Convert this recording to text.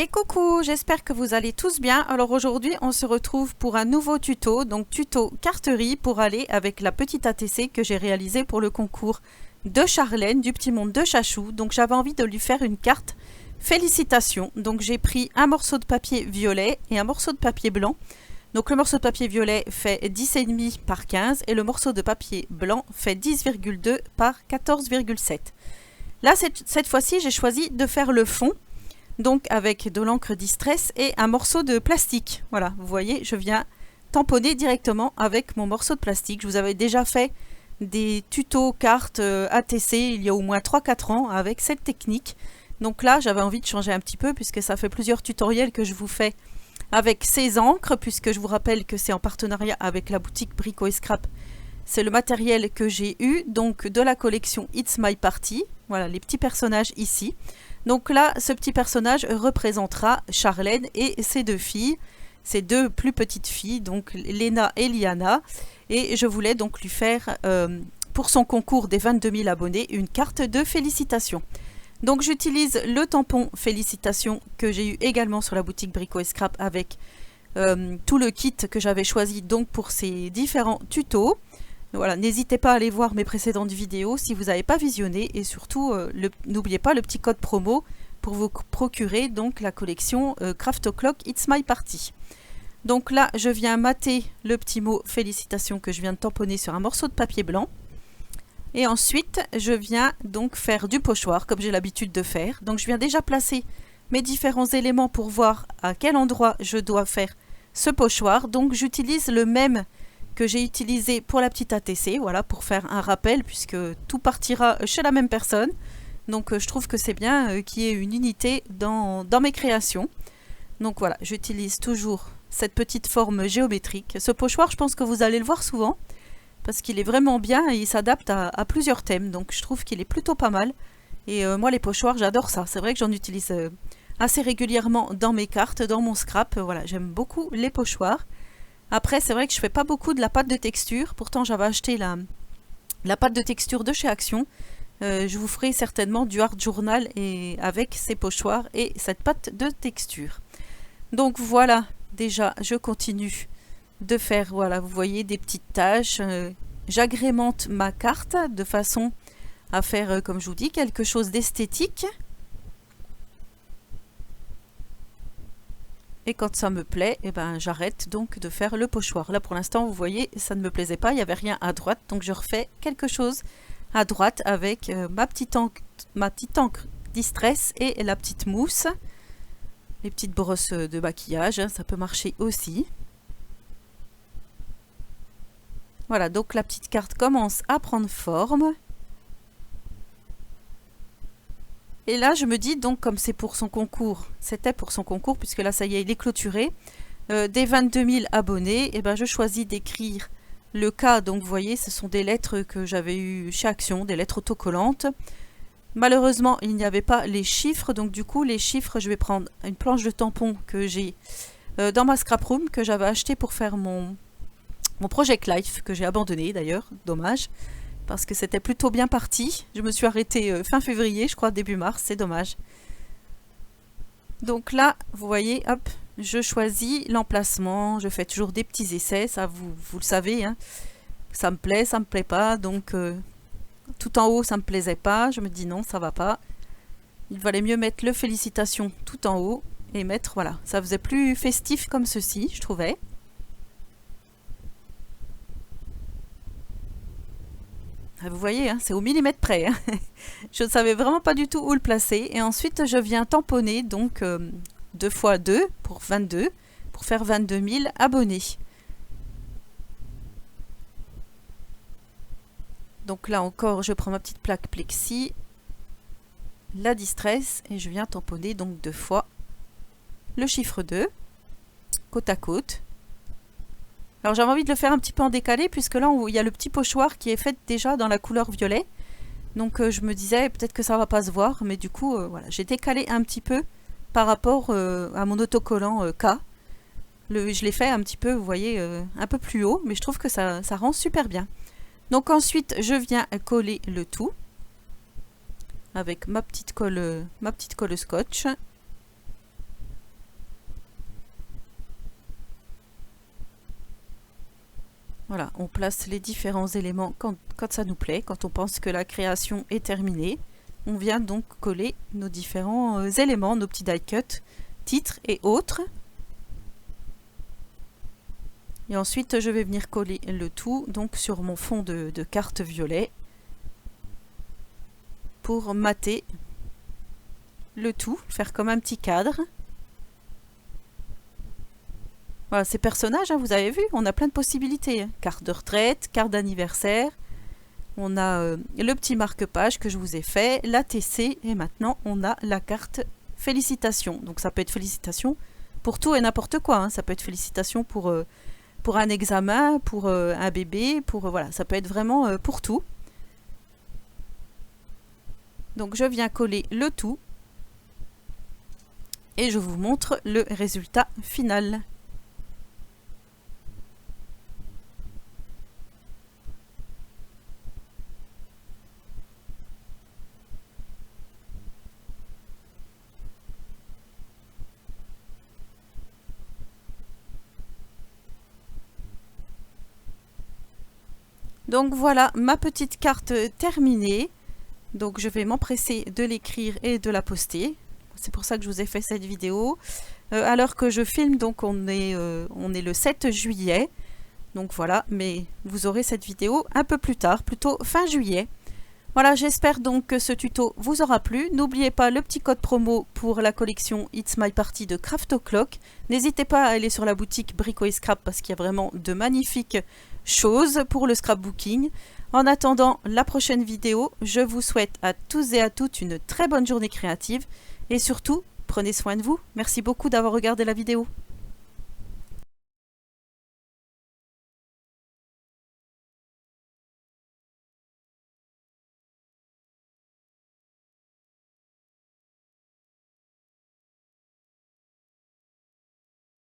Et coucou, j'espère que vous allez tous bien. Alors aujourd'hui, on se retrouve pour un nouveau tuto, donc tuto carterie pour aller avec la petite ATC que j'ai réalisée pour le concours de Charlène du Petit Monde de Chachou. Donc j'avais envie de lui faire une carte félicitations. Donc j'ai pris un morceau de papier violet et un morceau de papier blanc. Donc le morceau de papier violet fait 10,5 par 15 et le morceau de papier blanc fait 10,2 par 14,7. Là, cette fois-ci, j'ai choisi de faire le fond. Donc avec de l'encre Distress et un morceau de plastique. Voilà, vous voyez, je viens tamponner directement avec mon morceau de plastique. Je vous avais déjà fait des tutos cartes ATC il y a au moins 3-4 ans avec cette technique. Donc là, j'avais envie de changer un petit peu puisque ça fait plusieurs tutoriels que je vous fais avec ces encres, puisque je vous rappelle que c'est en partenariat avec la boutique Brico et Scrap. C'est le matériel que j'ai eu, donc de la collection It's My Party. Voilà, les petits personnages ici. Donc là, ce petit personnage représentera Charlène et ses deux filles, ses deux plus petites filles, donc Léna et Liana. Et je voulais donc lui faire, pour son concours des 22 000 abonnés, une carte de félicitations. Donc j'utilise le tampon félicitations que j'ai eu également sur la boutique Brico et Scrap avec tout le kit que j'avais choisi donc pour ces différents tutos. Voilà, n'hésitez pas à aller voir mes précédentes vidéos si vous n'avez pas visionné et surtout n'oubliez pas le petit code promo pour vous procurer donc la collection Craft O'Clock It's My Party. Donc là, je viens mater le petit mot félicitations que je viens de tamponner sur un morceau de papier blanc. Et ensuite, je viens donc faire du pochoir comme j'ai l'habitude de faire. Donc je viens déjà placer mes différents éléments pour voir à quel endroit je dois faire ce pochoir. Donc j'utilise le même que j'ai utilisé pour la petite ATC, voilà, pour faire un rappel puisque tout partira chez la même personne. Donc je trouve que c'est bien qu'il y ait une unité dans mes créations. Donc voilà, j'utilise toujours cette petite forme géométrique. Ce pochoir, je pense que vous allez le voir souvent parce qu'il est vraiment bien et il s'adapte à plusieurs thèmes. Donc je trouve qu'il est plutôt pas mal. Et moi les pochoirs, j'adore ça. C'est vrai que j'en utilise assez régulièrement dans mes cartes, dans mon scrap. Voilà, j'aime beaucoup les pochoirs. Après, c'est vrai que je fais pas beaucoup de la pâte de texture. Pourtant, j'avais acheté la pâte de texture de chez Action. Je vous ferai certainement du art journal et avec ces pochoirs et cette pâte de texture. Donc voilà, déjà, je continue de faire, voilà, vous voyez, des petites taches. J'agrémente ma carte de façon à faire, comme je vous dis, quelque chose d'esthétique. Et quand ça me plaît, eh ben, j'arrête donc de faire le pochoir. Là pour l'instant, vous voyez, ça ne me plaisait pas, il n'y avait rien à droite. Donc je refais quelque chose à droite avec ma petite encre Distress et la petite mousse. Les petites brosses de maquillage, hein, ça peut marcher aussi. Voilà, donc la petite carte commence à prendre forme. Et là, je me dis, donc, comme c'est pour son concours, c'était pour son concours, puisque là, ça y est, il est clôturé, des 22 000 abonnés, et ben, je choisis d'écrire le K. Donc, vous voyez, ce sont des lettres que j'avais eues chez Action, des lettres autocollantes. Malheureusement, il n'y avait pas les chiffres, donc du coup, les chiffres, je vais prendre une planche de tampon que j'ai dans ma scrap room, que j'avais acheté pour faire mon Project Life, que j'ai abandonné d'ailleurs, dommage. Parce que c'était plutôt bien parti. Je me suis arrêtée fin février, je crois, début mars, c'est dommage. Donc là, vous voyez, hop, je choisis l'emplacement, je fais toujours des petits essais, ça vous le savez, hein. Ça me plaît pas, donc tout en haut, ça me plaisait pas, je me dis non, ça va pas. Il valait mieux mettre le félicitations tout en haut et mettre, voilà, ça faisait plus festif comme ceci, je trouvais. Vous voyez, hein, c'est au millimètre près. Hein. Je ne savais vraiment pas du tout où le placer. Et ensuite, je viens tamponner donc 2 x 2 pour 22, pour faire 22 000 abonnés. Donc là encore, je prends ma petite plaque plexi, la Distress, et je viens tamponner donc 2 fois le chiffre 2, côte à côte. Alors j'avais envie de le faire un petit peu en décalé puisque là il y a le petit pochoir qui est fait déjà dans la couleur violet. Donc je me disais peut-être que ça va pas se voir, mais du coup voilà, j'ai décalé un petit peu par rapport à mon autocollant K. Je l'ai fait un petit peu, vous voyez, un peu plus haut, mais je trouve que ça rend super bien. Donc ensuite je viens coller le tout avec ma petite colle scotch. Voilà, on place les différents éléments quand ça nous plaît, quand on pense que la création est terminée. On vient donc coller nos différents éléments, nos petits die cuts, titres et autres. Et ensuite, je vais venir coller le tout donc sur mon fond de carte violet pour mater le tout, faire comme un petit cadre. Voilà, ces personnages, hein, vous avez vu, on a plein de possibilités. Carte de retraite, carte d'anniversaire, on a le petit marque-page que je vous ai fait, l'ATC, et maintenant on a la carte félicitations. Donc ça peut être félicitations pour tout et n'importe quoi, hein. Ça peut être félicitations pour un examen, pour un bébé, voilà, ça peut être vraiment pour tout. Donc je viens coller le tout et je vous montre le résultat final. Donc voilà ma petite carte terminée. Donc je vais m'empresser de l'écrire et de la poster. C'est pour ça que je vous ai fait cette vidéo. À l'heure que je filme, donc on est le 7 juillet. Donc voilà, mais vous aurez cette vidéo un peu plus tard, plutôt fin juillet. Voilà, j'espère donc que ce tuto vous aura plu. N'oubliez pas le petit code promo pour la collection It's My Party de Craft O'Clock. N'hésitez pas à aller sur la boutique Brico et Scrap parce qu'il y a vraiment de magnifiques choses pour le scrapbooking. En attendant la prochaine vidéo, je vous souhaite à tous et à toutes une très bonne journée créative et surtout, prenez soin de vous. Merci beaucoup d'avoir regardé la vidéo.